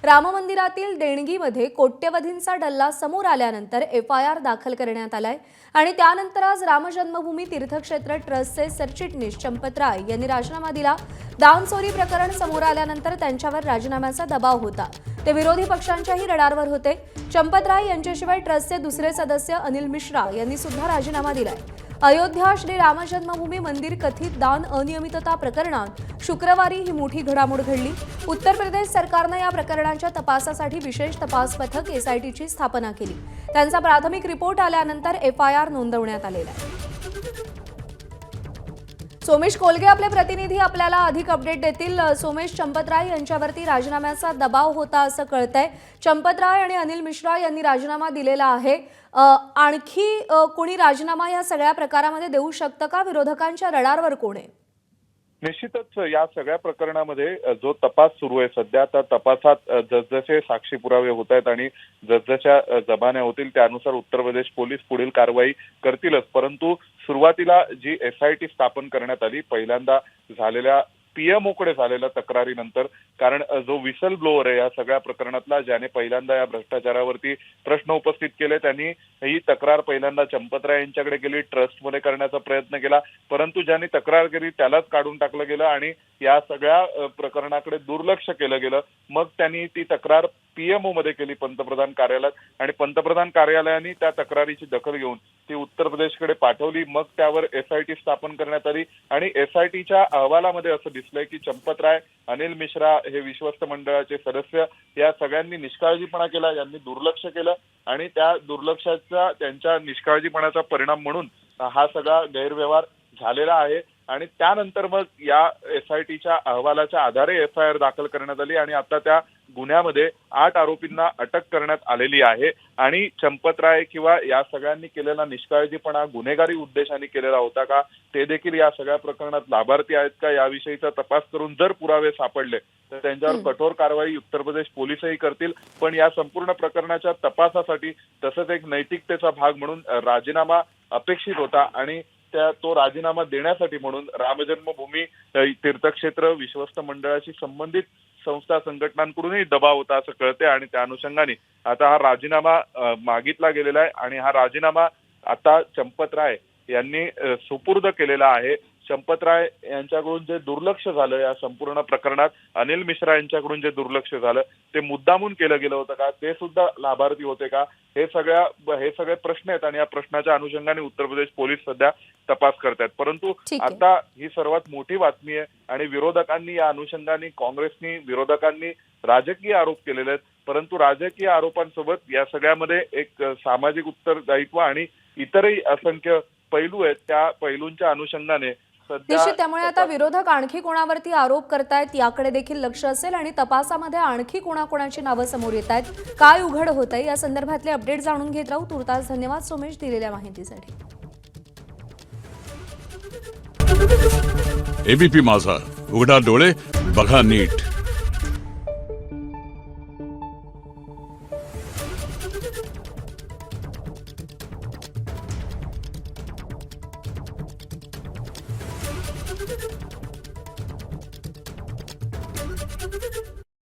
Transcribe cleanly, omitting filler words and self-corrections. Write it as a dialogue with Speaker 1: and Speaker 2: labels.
Speaker 1: राम मंदिरातील देणगीमध्ये कोट्यवधींचा डल्ला समोर आल्यानंतर एफआयआर दाखल करण्यात आलाय आणि त्यानंतर आज राम जन्मभूमी तीर्थक्षेत्र ट्रस्टचे सरचिटणीस चंपत राय यांनी राजीनामा दिला। दान चोरी प्रकरण समोर आल्यानंतर त्यांच्यावर राजीनाम्याचा दबाव होता। ते विरोधी पक्षांच्याही रडारवर होते। चंपत राय यांच्याशिवाय ट्रस्टचे दुसरे सदस्य अनिल मिश्रा यांनी सुद्धा राजीनामा दिलाय। अयोध्या श्री राम जन्मभूमी मंदिर कथित दान अनियमितता प्रकरणात शुक्रवारी ही मोठी घडामोड घडली। उत्तर प्रदेश सरकारने या प्रकरणाच्या तपासासाठी विशेष तपास पथक एसआयटीची स्थापना केली। त्यांचा प्राथमिक रिपोर्ट आल्यानंतर एफआयआर नोंदवण्यात आलेला आहे। सोमेश कोलगे आपले प्रतिनिधी आपल्याला अधिक अपडेट देतील। सोमेश, चंपत राय यांच्यावरती राजीनाम्याचा दबाव होता असं कळतंय। चंपत राय आणि अनिल मिश्रा यांनी राजीनामा दिलेला आहे। आणखी कोणी राजीनामा या सगळ्या प्रकारामध्ये देऊ शकतं का? विरोधकांच्या रडारवर कोण आहे?
Speaker 2: निश्चितच या सगळ्या प्रकरणामध्ये जो तपास सुरू आहे सध्या, त्या तपासात जसजसे साक्षी पुरावे होत आहेत आणि जसजशा जबान्या होतील त्यानुसार उत्तर प्रदेश पोलीस पुढील कारवाई करतीलच। परंतु सुरुवातीला जी एसआयटी स्थापन करण्यात आली पहिल्यांदा झालेल्या पीएमओकडे झालेल्या तक्रारीनंतर, कारण जो विसल ब्लोअर आहे या सगळ्या प्रकरणातला, ज्याने पहिल्यांदा या भ्रष्टाचारावरती प्रश्न उपस्थित केले, त्यांनी ही तक्रार पहिल्यांदा चंपत राय यांच्याकडे केली, ट्रस्टमध्ये करण्याचा प्रयत्न केला, परंतु ज्यांनी तक्रार केली त्यालाच काढून टाकलं गेलं आणि या सगळ्या प्रकरणाकडे दुर्लक्ष केलं गेलं। मग त्यांनी ती तक्रार पीएमओ मध्ये केली पंतप्रधान कार्यालयात आणि पंतप्रधान कार्यालयाने त्या तक्रारीची दखल घेऊन ती उत्तर प्रदेशकडे पाठवली। मग त्यावर एसआयटी स्थापन करण्यात आली आणि एसआयटीच्या अहवालामध्ये असं दिसलंय की चंपत राय, अनिल मिश्रा हे विश्वस्त मंडळाचे सदस्य या सगळ्यांनी निष्काळजीपणा केला, यांनी दुर्लक्ष केलं आणि त्या दुर्लक्षाचा, त्यांच्या निष्काळजीपणाचा परिणाम म्हणून हा सगळा गैरव्यवहार झालेला आहे। आणि त्यानंतर मग या एसआयटीच्या अहवालाच्या आधारे एफआयआर दाखल करण्यात आली आणि आता त्या गुन्ह्यामध्ये 8 आरोपींना अटक करण्यात आलेली आहे। आणि चंपत राय किंवा या सगळ्यांनी केलेला निष्काळजीपणा गुन्हेगारी उद्देशाने केलेला होता का, ते देखील या सगळ्या प्रकरणात लाभार्थी आहेत का, याविषयीचा तपास करून जर पुरावे सापडले तर त्यांच्यावर कठोर कारवाई उत्तर प्रदेश पोलीसही करतील। पण या संपूर्ण प्रकरणाच्या तपासासाठी तसंच एक नैतिकतेचा भाग म्हणून राजीनामा अपेक्षित होता आणि तो राजीनामा देण्यासाठी म्हणून राम जन्मभूमी तीर्थक्षेत्र विश्वस्त मंडळाशी संबंधित संस्था संघटनांकडूनही दबाव होता असं कळते आणि त्या अनुषंगाने आता हा राजीनामा मागितला गेलेला आहे आणि हा राजीनामा आता चंपत राय यांनी सुपूर्द केलेला आहे। चंपत राय यांच्याकडून जे दुर्लक्ष झालं या संपूर्ण प्रकरणात, अनिल मिश्रा यांच्याकडून जे दुर्लक्ष झालं ते मुद्दामून केलं गेलं होतं का, ते सुद्धा लाभार्थी होते का, हे सगळे प्रश्न आहेत आणि या प्रश्नाच्या अनुषंगाने उत्तर प्रदेश पोलीस सध्या तपास करतात। परंतु आता ही सर्वात मोठी बातमी आहे आणि विरोधकांनी या अनुषंगाने, काँग्रेसनी, विरोधकांनी राजकीय आरोप केलेले आहेत, परंतु राजकीय आरोपांसोबत या सगळ्यामध्ये एक सामाजिक उत्तरदायित्व आणि इतरही असंख्य पैलू आहेत। त्या पैलूंच्या अनुषंगाने
Speaker 1: निश्चित त्यामुळे आता विरोधक आणखी कोणावरती आरोप करतायत याकडे देखील लक्ष असेल आणि तपासामध्ये आणखी कोणाकोणाची नावं समोर येत आहेत, काय उघड होत आहे या संदर्भातले अपडेट जाणून घेत राहू। तुर्तास धन्यवाद सोमेश दिलेल्या माहितीसाठी।
Speaker 3: एबीपी माझा, उघडा डोळे बघा नीट।